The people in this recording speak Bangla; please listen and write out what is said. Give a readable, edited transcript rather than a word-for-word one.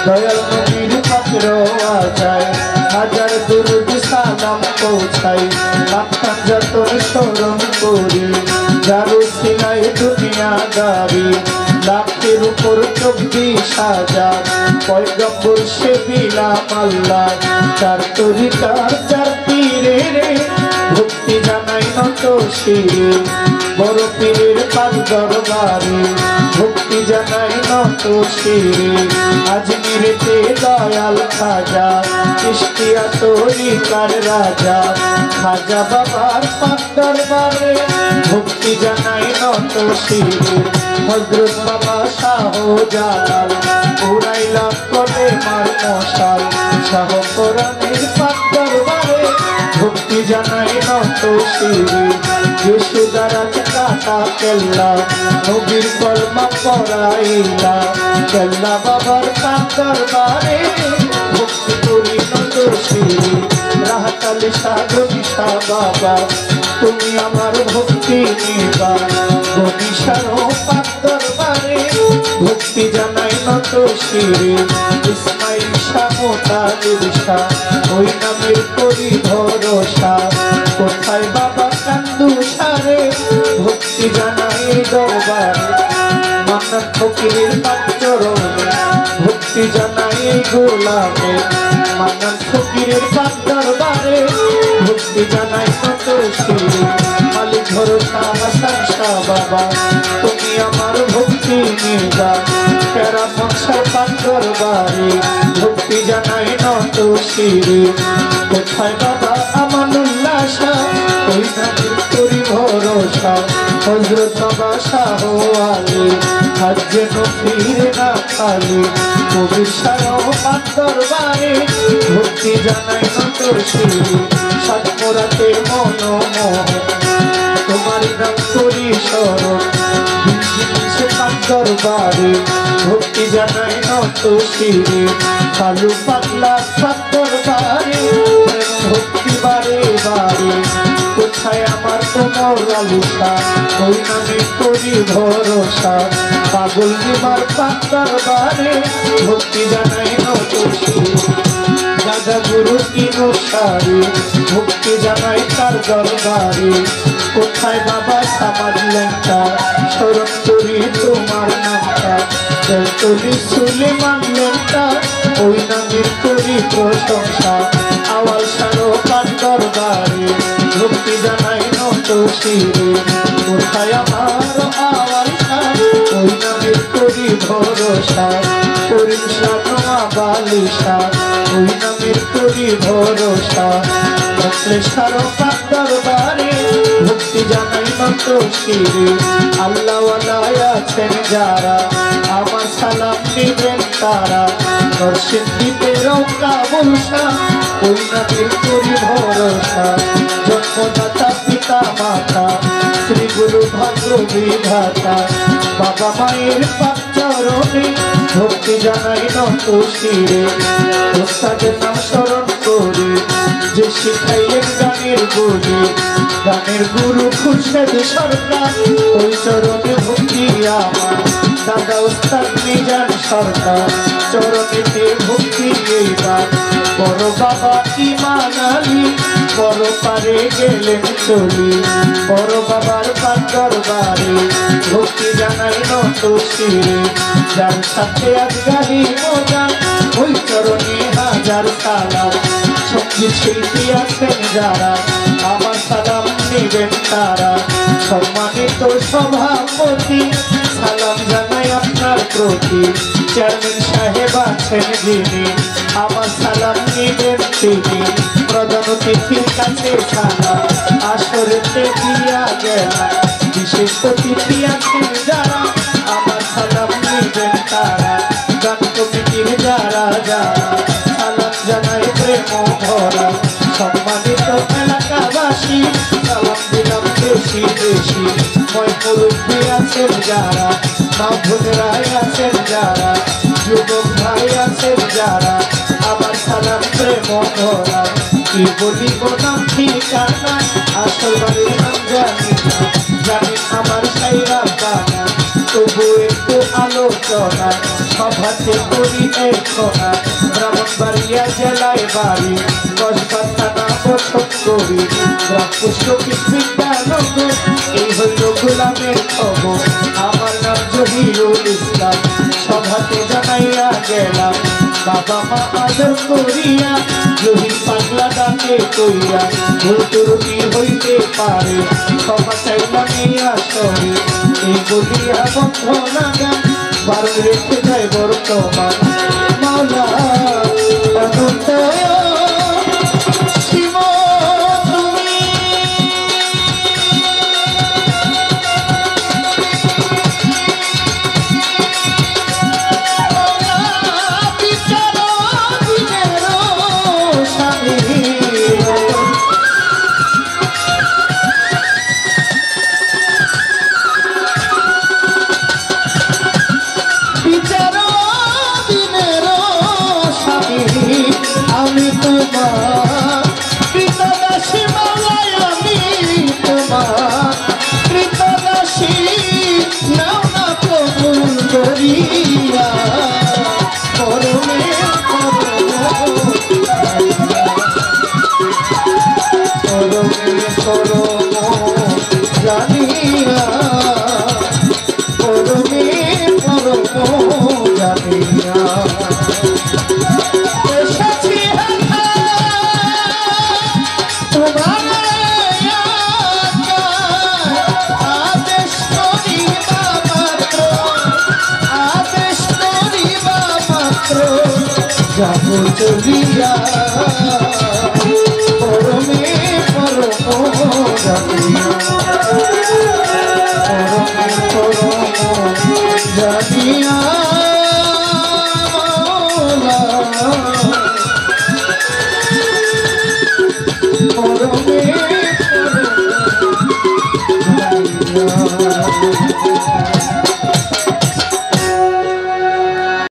দয়াল নবীর পাত্র আজায় হাজার দুরুদ সালাম পৌঁছাই লাখান যতন স্মরণ করি যারু সিলাই দুনিয়াদারি লাখের উপর 24,000 পয়গম্বর সে বিলাম আল্লাহ চার তরিকার চার পীরে রে ভক্তি জানাই নত শিরে বড় পীরের পাক দরবারে ভক্তি জানাই নত শিরে আজমিরেতে দয়াল খাজা ইশকিয়া তরিকার রাজা খাজা বাবার পাক দরবারে ভক্তি জানাই নত শিরে হযরত বাবা শাহজালাল উড়াইলা করে মার মশাল শাহ কোরআনের পাক দরবারে ভক্তি জানাই নত শিরে যশোদারাজ কাটা কেল্লা নবীর কলমা পড়াইলা কেল্লা বাবার পাক দরবারে ভক্তি করি নত শিরে রাহাতাল সাধনিশা বাবা তুমি আমার ভক্তি নিবা গনিশার পাক দরবারে ভক্তি জানাই নত শিরে ইসমাইল শাহ মোতালিব শাহ ওই নামের করি ভরসা কোথায় বাবা কান্দু সারে ভক্তি জানাই দরবারে মান্নান ফকিরের পাক চরণে ভক্তি জানাই গোলামে মান্নান ফকিরের পাক দরবারে ভক্তি জানাই নত শিরে মালিক ভরসা হাসান শাহ বাবা তুমি আমার ভক্তি নিবা কেরা মনসার পাক দরবারে ভক্তি জানাই নত শিরে কোথায় বাবা আমানুল্লাহ শাহ ওই নামের করি ভরসা হযরত বাবা শাহ আলী হাজ্জে নফিরে না খালি কবির শাহ পাক দরবারে ভক্তি জানাই নত শিরে সাতমোরাতে মনোমোহন তোমার নাম করি স্মরণ সে পাক দরবারে ভক্তি জানাই নত শিরে কালু পাগলা পাক দরবারে ভক্তি বারে বারে কোথায় আমার কোমর আলিশা ওই নামে করি ভরসা পাগল নিমার পাক দরবারে ভক্তি জানাই নত শিরে দাদা গুরু অনুসারী ভক্তি জানাই তার দরবারে কোথায় বাবা সামাজ লেখা স্মরণ করি তোমার নামটা তলি সুলেমান লেখা ওই নামের করি প্রশংসা আওয়াল সারো পাক দরবারে ভক্তি জানাই নত শিরে কোথায় আমার আওয়াল সারো ওই নামের করি ভরসা করিম শাহ বালিশা ওই নামের করি ভরসা সারো পাক দরবারে ভক্তি জানাই নত শিরে আল্লাহওয়ালায় আছেন যারা আমার সালাম নিবেন তারা নরসিংদীপের কাবুল শাহ ওই নামের করি ভরসা জন্মদাতা পিতা মাতা শ্রী গুরু ভদ্র বিধাতা বাবা মায়ের পাক চরণে ভক্তি জানাই নত শিরে ওস্তাদের নাম স্মরণ করি যে শিখাইলেন গানের বলি গানের গুরু খুরশেদ সরকার ওই চরণে ভক্তি আমার দাদা ওস্তাদ মিজান সরকার চরণেতে ভক্তি এইবার বড় বাবা ইমান আলী বড় পারে গেলেন চলি বড় বাবার পাক দরবারে ভক্তি জানাই নত শিরে যার সাথে আজ গাড়ি মজা ওই চরণে হাজার সালাম সঙ্গীত শিল্পী আছেন যারা আমার সালাম নিবেন তারা সম্মানিত সভাপতি সালাম জানাই আপনার প্রতি চেয়ারম্যান সাহেব আছেন যিনি আমার সালাম নিবেন তিনি প্রধান অতিথির কাছে সালাম আসরেতে দিয়া গেলা বিশেষ অতিথি আছেন যারা আমার সালাম নিবেন তারা গান কমিটির যারা যারা সালাম জানাই প্রেম ভরা সম্মানিত এলাকাবাসী সালাম দিলাম বেশি বেশি মই মুরব্বী আছেন যারা মা বোনেরাই আছেন যারা যুবক ভাই আছেন যারা আমার সালাম প্রেম ভরা কি বলিব নাম ঠিকানা আসল বাড়ির নাম জানি না জানি আমার সাইরা বানা তবু একটু আলোচনা সভাতে করি এখনা ব্রাহ্মণবাড়িয়া জেলায় বাড়ি কসবা থানা বসত করি গ্রাম পুষ্পী বিদ্যানগর এই হইল গোলামের খবর আমার নাম জহিরুল ইসলাম সভাতে জানাইয়া গেলাম বাবা মা আদর করিয়া জহির পাগলা ডাকে কইয়া ভুল ত্রুটি হইতে পারে ক্ষমা চাইলাম এই আসরে এই বলিয়া বন্ধ লাগা বারণ রেখে যায় বর্তমান মাওলা অনন্ত শিব তুমি আমি তোমার কৃতদাসী মাওলায় আমি তোমার কৃতদাসী নাও না কবুল করিয়া পরমে পরম জানিয়া পরমে পরম জানিয়া যাবো চলিয়া পরমে পরম জানিয়া পরমে পরম জানিয়া পরমে পরম জানিয়া